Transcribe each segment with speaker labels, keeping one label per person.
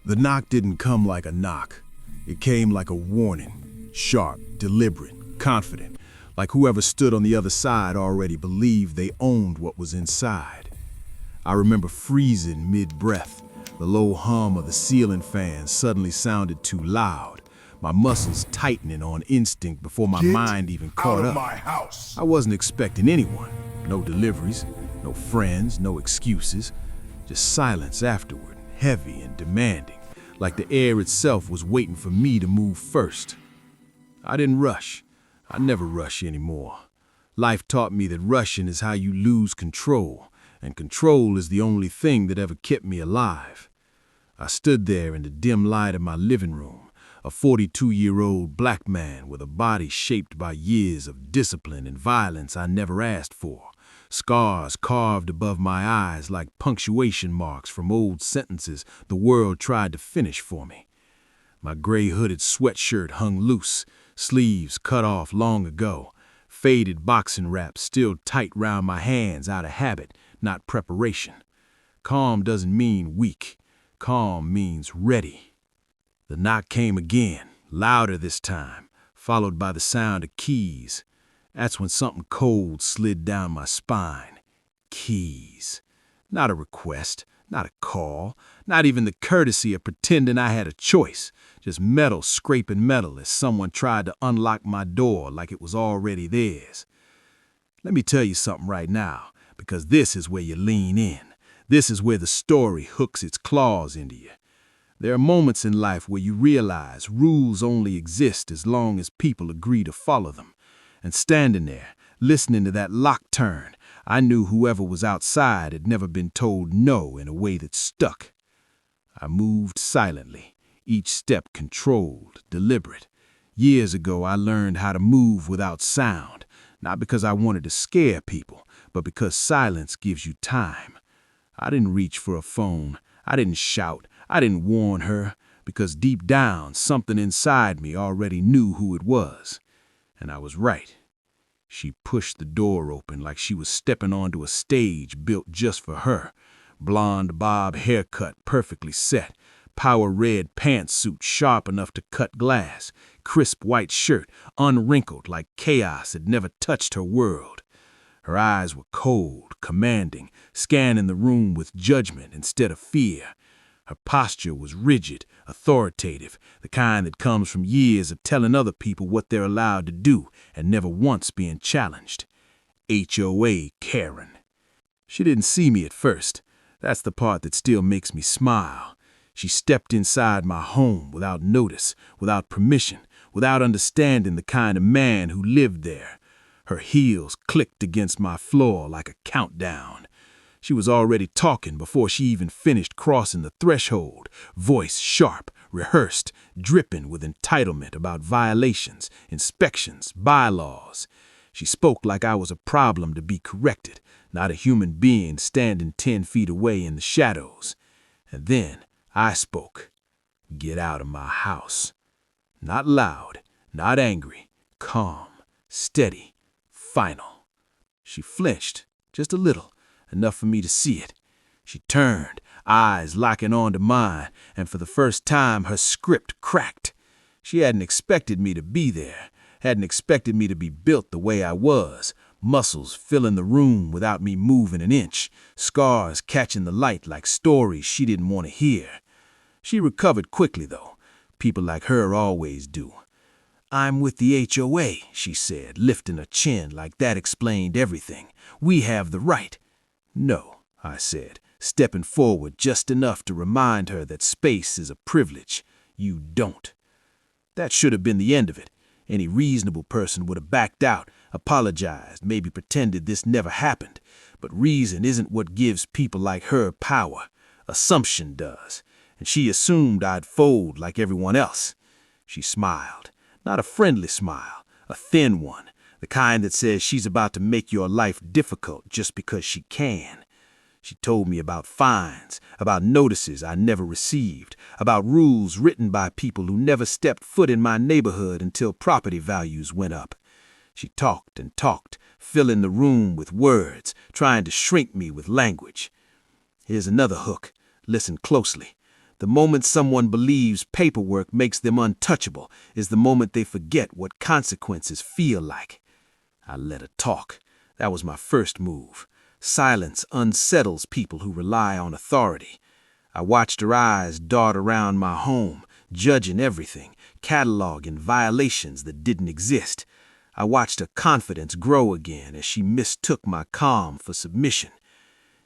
Speaker 1: The knock didn't come like a knock. It came like a warning, sharp, deliberate, confident, like whoever stood on the other side already believed they owned what was inside. I remember freezing mid-breath. The low hum of the ceiling fan suddenly sounded too loud, my muscles tightening on instinct before my mind even caught up.
Speaker 2: My house.
Speaker 1: I wasn't expecting anyone. No deliveries, no friends, no excuses. Just silence afterward, heavy and demanding, like the air itself was waiting for me to move first. I didn't rush. I never rush anymore. Life taught me that rushing is how you lose control, and control is the only thing that ever kept me alive. I stood there in the dim light of my living room, a 42-year-old black man with a body shaped by years of discipline and violence I never asked for, scars carved above my eyes like punctuation marks from old sentences the world tried to finish for me. My gray hooded sweatshirt hung loose, sleeves cut off long ago, faded boxing wraps still tight round my hands out of habit, not preparation. Calm doesn't mean weak. Calm means ready. The knock came again, louder this time, followed by the sound of keys. That's when something cold slid down my spine. Keys. Not a request, not a call, not even the courtesy of pretending I had a choice. Just metal scraping metal as someone tried to unlock my door like it was already theirs. Let me tell you something right now, because this is where you lean in. This is where the story hooks its claws into you. There are moments in life where you realize rules only exist as long as people agree to follow them. And standing there, listening to that lock turn, I knew whoever was outside had never been told no in a way that stuck. I moved silently, each step controlled, deliberate. Years ago, I learned how to move without sound, not because I wanted to scare people, but because silence gives you time. I didn't reach for a phone. I didn't shout. I didn't warn her, because deep down, something inside me already knew who it was. And I was right. She pushed the door open like she was stepping onto a stage built just for her. Blonde bob haircut perfectly set, power red pantsuit sharp enough to cut glass, crisp white shirt unwrinkled like chaos had never touched her world. Her eyes were cold, commanding, scanning the room with judgment instead of fear. Her posture was rigid, authoritative, the kind that comes from years of telling other people what they're allowed to do and never once being challenged. HOA Karen. She didn't see me at first. That's the part that still makes me smile. She stepped inside my home without notice, without permission, without understanding the kind of man who lived there. Her heels clicked against my floor like a countdown. She was already talking before she even finished crossing the threshold, voice sharp, rehearsed, dripping with entitlement about violations, inspections, bylaws. She spoke like I was a problem to be corrected, not a human being standing 10 feet away in the shadows. And then I spoke. Get out of my house. Not loud, not angry, calm, steady, final. She flinched, just a little, enough for me to see it. She turned, eyes locking onto mine, and for the first time her script cracked. She hadn't expected me to be there, hadn't expected me to be built the way I was, muscles filling the room without me moving an inch, scars catching the light like stories she didn't want to hear. She recovered quickly, though. People like her always do. I'm with the HOA, she said, lifting her chin like that explained everything. We have the right. No, I said, stepping forward just enough to remind her that space is a privilege. You don't. That should have been the end of it. Any reasonable person would have backed out, apologized, maybe pretended this never happened. But reason isn't what gives people like her power. Assumption does. And she assumed I'd fold like everyone else. She smiled. Not a friendly smile, a thin one, the kind that says she's about to make your life difficult just because she can. She told me about fines, about notices I never received, about rules written by people who never stepped foot in my neighborhood until property values went up. She talked and talked, filling the room with words, trying to shrink me with language. Here's another hook. Listen closely. The moment someone believes paperwork makes them untouchable is the moment they forget what consequences feel like. I let her talk. That was my first move. Silence unsettles people who rely on authority. I watched her eyes dart around my home, judging everything, cataloging violations that didn't exist. I watched her confidence grow again as she mistook my calm for submission.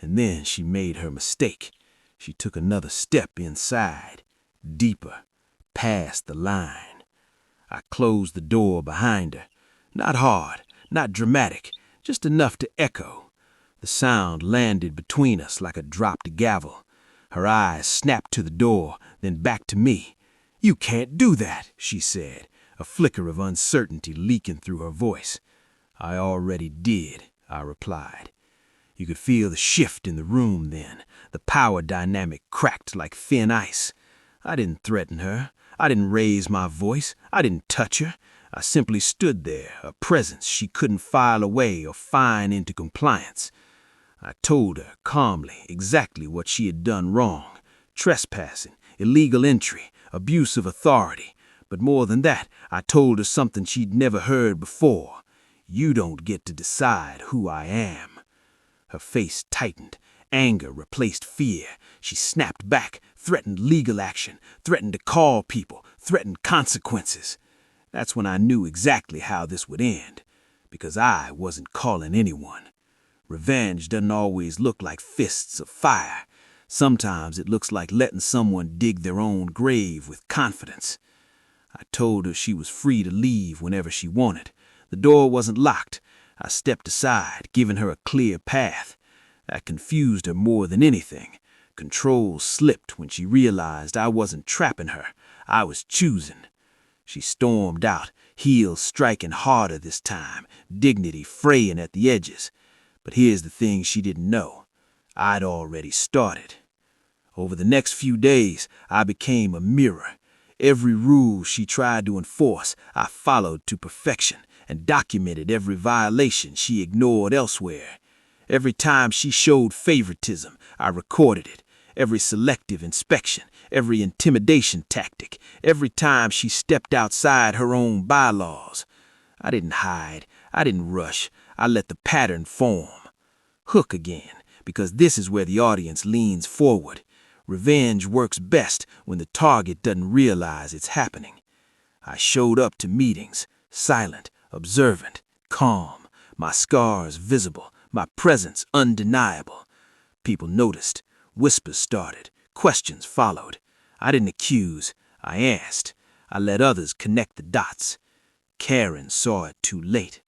Speaker 1: And then she made her mistake. She took another step inside, deeper, past the line. I closed the door behind her. Not hard, not dramatic, just enough to echo. The sound landed between us like a dropped gavel. Her eyes snapped to the door, then back to me. "You can't do that," she said, a flicker of uncertainty leaking through her voice. "I already did," I replied. You could feel the shift in the room then. The power dynamic cracked like thin ice. I didn't threaten her. I didn't raise my voice. I didn't touch her. I simply stood there, a presence she couldn't file away or fine into compliance. I told her calmly exactly what she had done wrong: trespassing, illegal entry, abuse of authority. But more than that, I told her something she'd never heard before. You don't get to decide who I am. Her face tightened. Anger replaced fear. She snapped back, threatened legal action, threatened to call people, threatened consequences. That's when I knew exactly how this would end, because I wasn't calling anyone. Revenge doesn't always look like fists of fire. Sometimes it looks like letting someone dig their own grave with confidence. I told her she was free to leave whenever she wanted. The door wasn't locked. I stepped aside, giving her a clear path. That confused her more than anything. Control slipped when she realized I wasn't trapping her. I was choosing. She stormed out, heels striking harder this time, dignity fraying at the edges. But here's the thing she didn't know. I'd already started. Over the next few days, I became a mirror. Every rule she tried to enforce, I followed to perfection and documented every violation she ignored elsewhere. Every time she showed favoritism, I recorded it. Every selective inspection, every intimidation tactic, every time she stepped outside her own bylaws. I didn't hide. I didn't rush. I let the pattern form. Hook again, because this is where the audience leans forward. Revenge works best when the target doesn't realize it's happening. I showed up to meetings, silent, observant, calm, my scars visible, my presence undeniable. People noticed, whispers started, questions followed. I didn't accuse, I asked. I let others connect the dots. Karen saw it too late.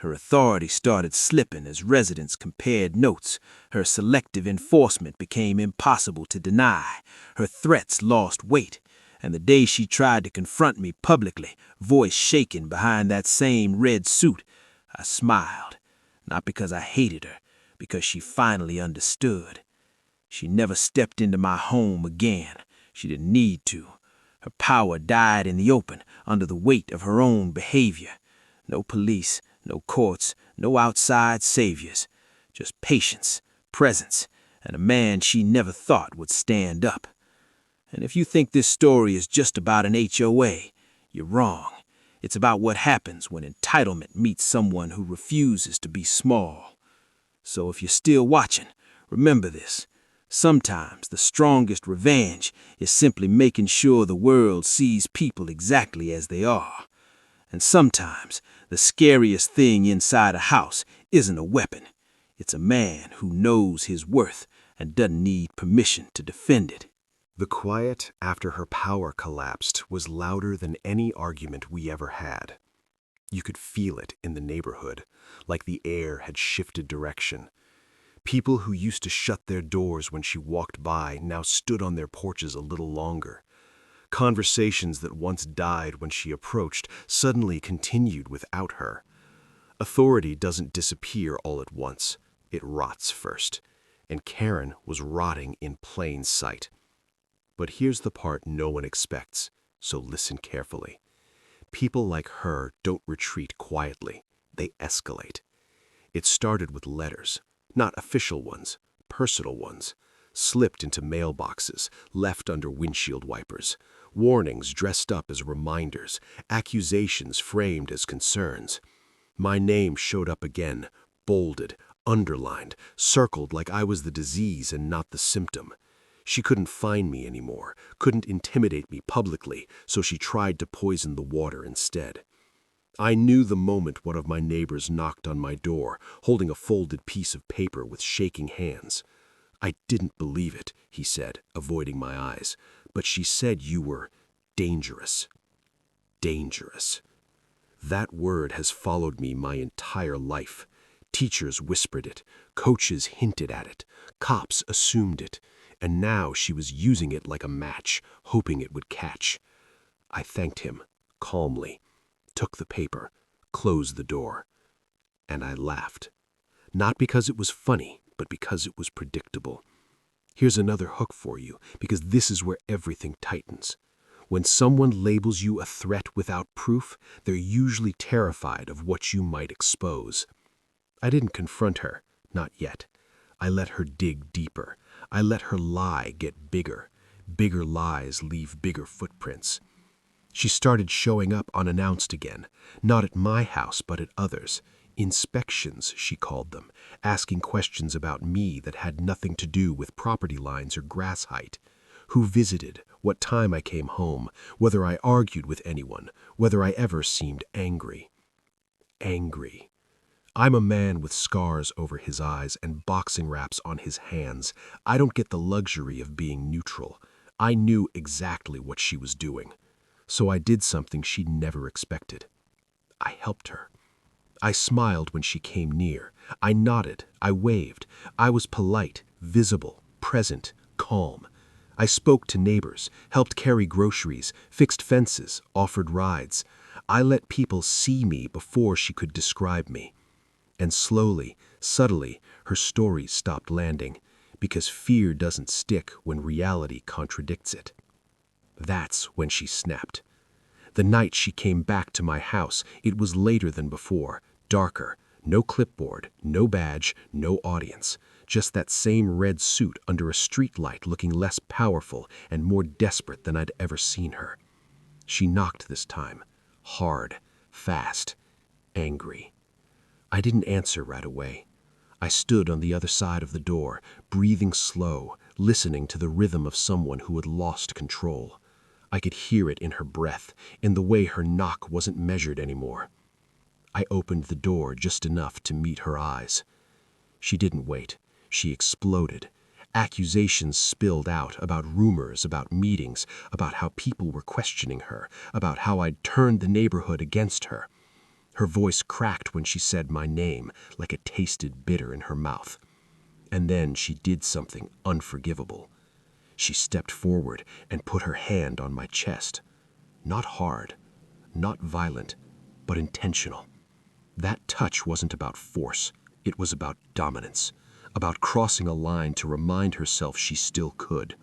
Speaker 1: Her authority started slipping as residents compared notes. Her selective enforcement became impossible to deny. Her threats lost weight. And the day she tried to confront me publicly, voice shaking behind that same red suit, I smiled. Not because I hated her, because she finally understood. She never stepped into my home again. She didn't need to. Her power died in the open, under the weight of her own behavior. No police, no courts, no outside saviors. Just patience, presence, and a man she never thought would stand up. And if you think this story is just about an HOA, you're wrong. It's about what happens when entitlement meets someone who refuses to be small. So if you're still watching, remember this. Sometimes the strongest revenge is simply making sure the world sees people exactly as they are. And sometimes the scariest thing inside a house isn't a weapon. It's a man who knows his worth and doesn't need permission to defend it.
Speaker 2: The quiet after her power collapsed was louder than any argument we ever had. You could feel it in the neighborhood, like the air had shifted direction. People who used to shut their doors when she walked by now stood on their porches a little longer. Conversations that once died when she approached suddenly continued without her. Authority doesn't disappear all at once. It rots first. And Karen was rotting in plain sight. But here's the part no one expects, so listen carefully. People like her don't retreat quietly. They escalate. It started with letters, not official ones, personal ones. slipped into mailboxes, left under windshield wipers, warnings dressed up as reminders, accusations framed as concerns. My name showed up again, bolded, underlined, circled like I was the disease and not the symptom. She couldn't find me anymore, couldn't intimidate me publicly, so she tried to poison the water instead. I knew the moment one of my neighbors knocked on my door, holding a folded piece of paper with shaking hands. "I didn't believe it," he said, avoiding my eyes, "but she said you were dangerous." Dangerous. That word has followed me my entire life. Teachers whispered it, coaches hinted at it, cops assumed it, and now she was using it like a match, hoping it would catch. I thanked him, calmly, took the paper, closed the door, and I laughed. Not because it was funny, but because it was predictable. Here's another hook for you, because this is where everything tightens. When someone labels you a threat without proof, they're usually terrified of what you might expose. I didn't confront her, not yet. I let her dig deeper. I let her lie get bigger. Bigger lies leave bigger footprints. She started showing up unannounced again, not at my house but at others. Inspections, she called them, asking questions about me that had nothing to do with property lines or grass height. Who visited, what time I came home, whether I argued with anyone, whether I ever seemed angry. Angry. I'm a man with scars over his eyes and boxing wraps on his hands. I don't get the luxury of being neutral. I knew exactly what she was doing. So I did something she never expected. I helped her. I smiled when she came near. I nodded. I waved. I was polite, visible, present, calm. I spoke to neighbors, helped carry groceries, fixed fences, offered rides. I let people see me before she could describe me. And slowly, subtly, her stories stopped landing, because fear doesn't stick when reality contradicts it. That's when she snapped. The night she came back to my house, it was later than before, darker, no clipboard, no badge, no audience, just that same red suit under a streetlight looking less powerful and more desperate than I'd ever seen her. She knocked this time, hard, fast, angry. I didn't answer right away. I stood on the other side of the door, breathing slow, listening to the rhythm of someone who had lost control. I could hear it in her breath, in the way her knock wasn't measured anymore. I opened the door just enough to meet her eyes. She didn't wait. She exploded. Accusations spilled out about rumors, about meetings, about how people were questioning her, about how I'd turned the neighborhood against her. Her voice cracked when she said my name, like it tasted bitter in her mouth. And then she did something unforgivable. She stepped forward and put her hand on my chest. Not hard, not violent, but intentional. That touch wasn't about force. It was about dominance, about crossing a line to remind herself she still could.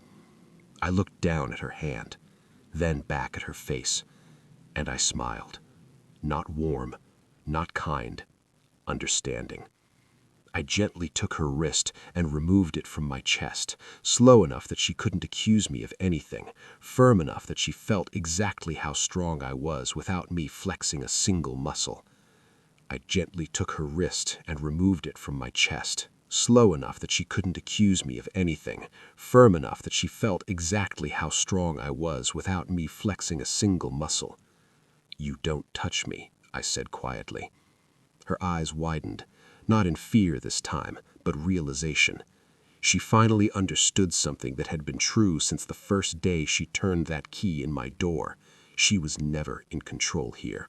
Speaker 2: I looked down at her hand, then back at her face, and I smiled. Not warm, not kind, understanding. I gently took her wrist and removed it from my chest, slow enough that she couldn't accuse me of anything, firm enough that she felt exactly how strong I was without me flexing a single muscle. I gently took her wrist and removed it from my chest, slow enough that she couldn't accuse me of anything, firm enough that she felt exactly how strong I was without me flexing a single muscle. "You don't touch me," I said quietly. Her eyes widened, not in fear this time, but realization. She finally understood something that had been true since the first day she turned that key in my door. She was never in control here.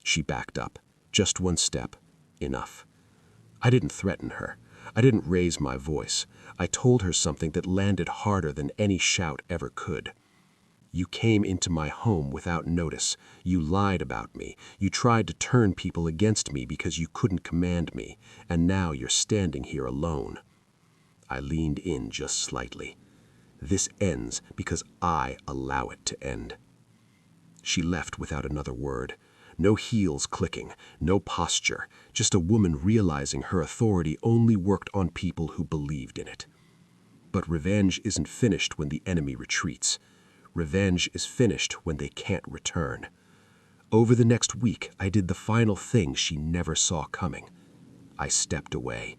Speaker 2: She backed up. Just one step. Enough. I didn't threaten her. I didn't raise my voice. I told her something that landed harder than any shout ever could. "You came into my home without notice. You lied about me. You tried to turn people against me because you couldn't command me. And now you're standing here alone." I leaned in just slightly. "This ends because I allow it to end." She left without another word. No heels clicking, no posture, just a woman realizing her authority only worked on people who believed in it. But revenge isn't finished when the enemy retreats. Revenge is finished when they can't return. Over the next week, I did the final thing she never saw coming. I stepped away.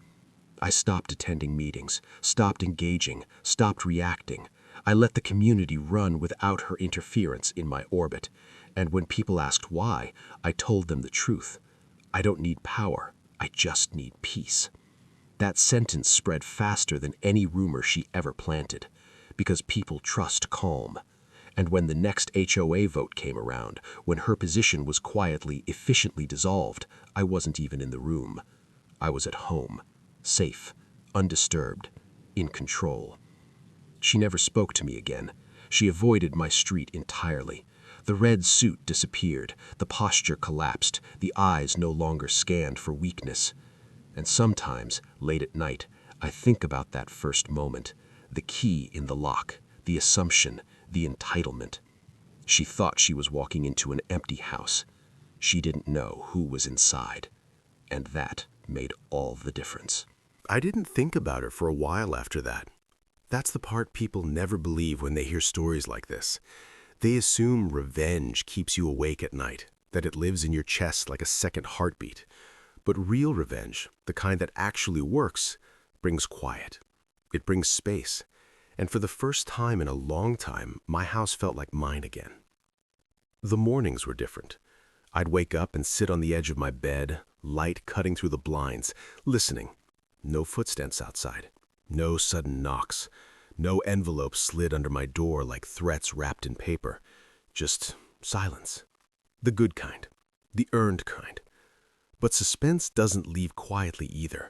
Speaker 2: I stopped attending meetings, stopped engaging, stopped reacting. I let the community run without her interference in my orbit. And when people asked why, I told them the truth. I don't need power. I just need peace. That sentence spread faster than any rumor she ever planted, because people trust calm. And when the next HOA vote came around, when her position was quietly, efficiently dissolved, I wasn't even in the room. I was at home, safe, undisturbed, in control. She never spoke to me again. She avoided my street entirely. The red suit disappeared, the posture collapsed, the eyes no longer scanned for weakness. And sometimes, late at night, I think about that first moment, the key in the lock, the assumption, the entitlement. She thought she was walking into an empty house. She didn't know who was inside. And that made all the difference.
Speaker 3: I didn't think about her for a while after that. That's the part people never believe when they hear stories like this. They assume revenge keeps you awake at night, that it lives in your chest like a second heartbeat. But real revenge, the kind that actually works, brings quiet. It brings space. And for the first time in a long time, my house felt like mine again. The mornings were different. I'd wake up and sit on the edge of my bed, light cutting through the blinds, listening. No footsteps outside. No sudden knocks. No envelopes slid under my door like threats wrapped in paper. Just silence. The good kind. The earned kind. But suspense doesn't leave quietly either.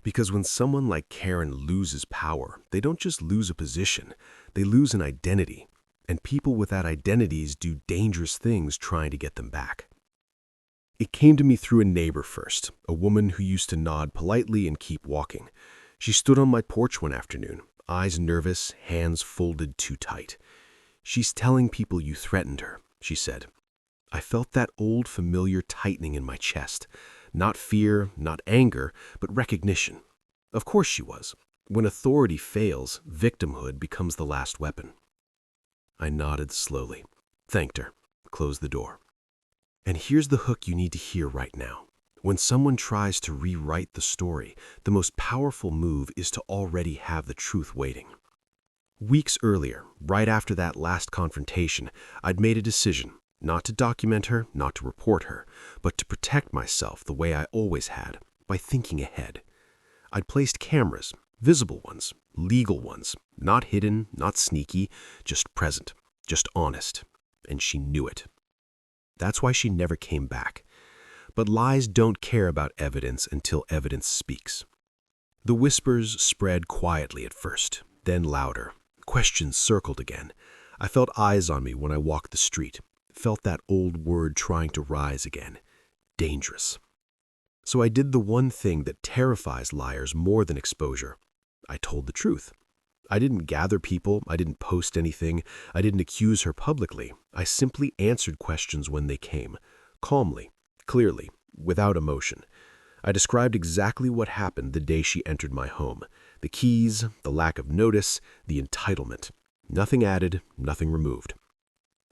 Speaker 3: Because when someone like Karen loses power, they don't just lose a position. They lose an identity. And people without identities do dangerous things trying to get them back. It came to me through a neighbor first, a woman who used to nod politely and keep walking. She stood on my porch one afternoon, eyes nervous, hands folded too tight. "She's telling people you threatened her," she said. I felt that old familiar tightening in my chest. Not fear, not anger, but recognition. Of course she was. When authority fails, victimhood becomes the last weapon. I nodded slowly, thanked her, closed the door. And here's the hook you need to hear right now. When someone tries to rewrite the story, the most powerful move is to already have the truth waiting. Weeks earlier, right after that last confrontation, I'd made a decision, not to document her, not to report her, but to protect myself the way I always had, by thinking ahead. I'd placed cameras, visible ones, legal ones, not hidden, not sneaky, just present, just honest, and she knew it. That's why she never came back. But lies don't care about evidence until evidence speaks. The whispers spread quietly at first, then louder. Questions circled again. I felt eyes on me when I walked the street, felt that old word trying to rise again. Dangerous. So I did the one thing that terrifies liars more than exposure. I told the truth. I didn't gather people, I didn't post anything, I didn't accuse her publicly. I simply answered questions when they came, calmly, clearly, without emotion. I described exactly what happened the day she entered my home. The keys, the lack of notice, the entitlement. Nothing added, nothing removed.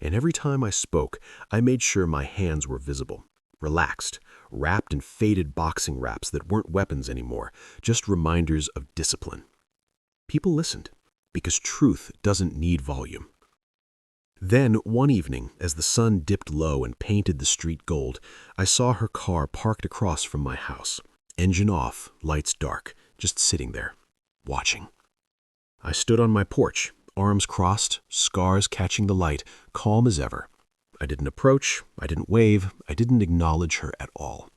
Speaker 3: And every time I spoke, I made sure my hands were visible, relaxed, wrapped in faded boxing wraps that weren't weapons anymore, just reminders of discipline. People listened, because truth doesn't need volume. Then, one evening, as the sun dipped low and painted the street gold, I saw her car parked across from my house. Engine off, lights dark, just sitting there, watching. I stood on my porch, arms crossed, scars catching the light, calm as ever. I didn't approach, I didn't wave, I didn't acknowledge her at all.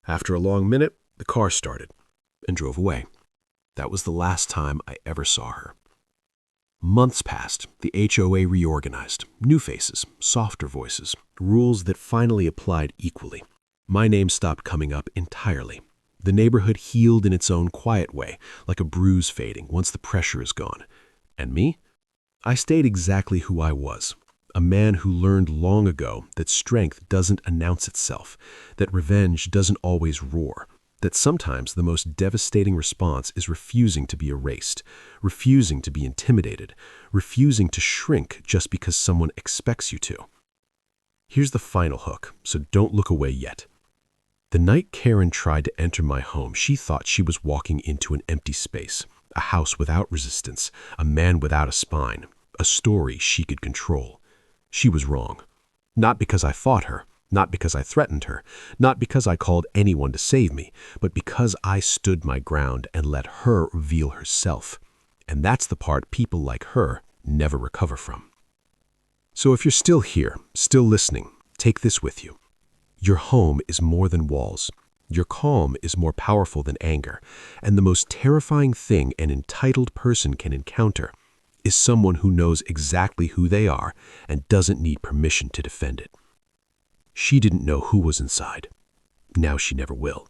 Speaker 3: After a long minute, the car started and drove away. That was the last time I ever saw her. Months passed, the HOA reorganized, new faces, softer voices, rules that finally applied equally. My name stopped coming up entirely. The neighborhood healed in its own quiet way, like a bruise fading once the pressure is gone. And me? I stayed exactly who I was, a man who learned long ago that strength doesn't announce itself, that revenge doesn't always roar,
Speaker 2: that sometimes the most devastating response is refusing to be erased, refusing to be intimidated, refusing to shrink just because someone expects you to. Here's the final hook, so don't look away yet. The night Karen tried to enter my home, she thought she was walking into an empty space, a house without resistance, a man without a spine, a story she could control. She was wrong. Not because I fought her, not because I threatened her, not because I called anyone to save me, but because I stood my ground and let her reveal herself. And that's the part people like her never recover from. So if you're still here, still listening, take this with you. Your home is more than walls. Your calm is more powerful than anger. And the most terrifying thing an entitled person can encounter is someone who knows exactly who they are and doesn't need permission to defend it. She didn't know who was inside. Now she never will.